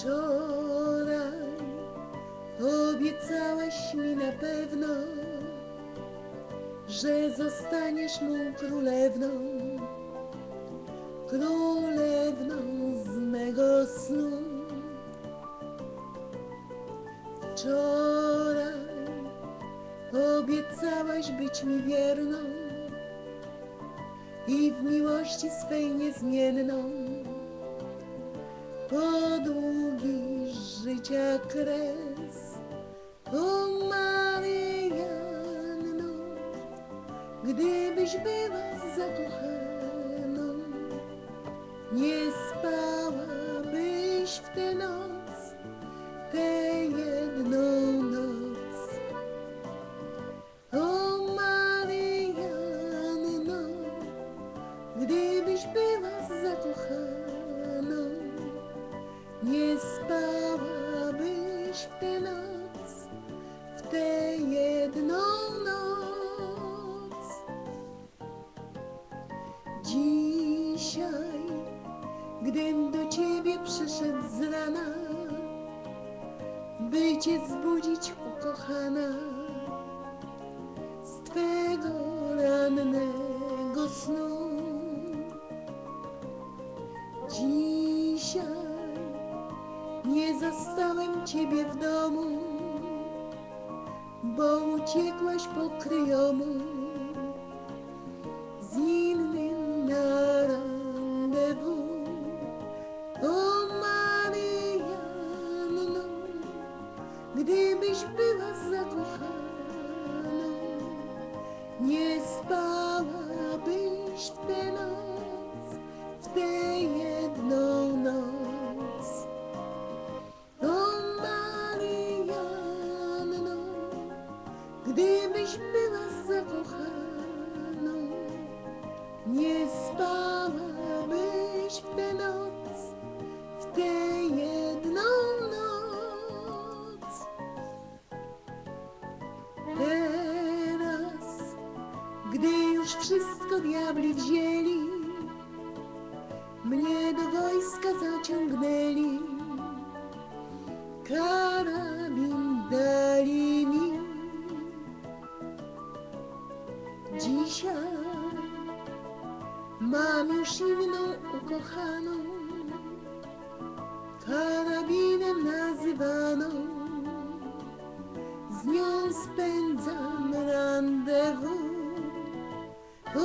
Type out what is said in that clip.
Wczoraj obiecałaś mi na pewno, że zostaniesz mą królewną, królewną z mego snu. Wczoraj obiecałaś być mi wierną i w miłości swej niezmienną. Po długi życia kres, o Maryjanno, gdybyś była zakochaną, nie spałabyś w tę noc, tę jedną noc. O Maryjanno, gdybyś była zakochaną, nie spałabyś w tę noc, w tę jedną noc. Dzisiaj, gdym do ciebie przyszedł z rana, by cię zbudzić, ukochana, z twego rannego snu. Dzisiaj nie zastałem ciebie w domu, bo uciekłaś po kryjomu z innym na randewu. O Maryjanno, gdybyś była zakochaną, nie spałabyś w tę noc, w tę jedną noc. O Maryjanno, gdybyś była zakochaną, nie spałabyś w tę noc, w tę jedną noc. Teraz, gdy już wszystko diabli wzięli, mnie do wojska zaciągnęli, karabin dali mi. Dzisiaj mam już inną ukochaną, karabinem nazywaną, z nią spędzam randewu. O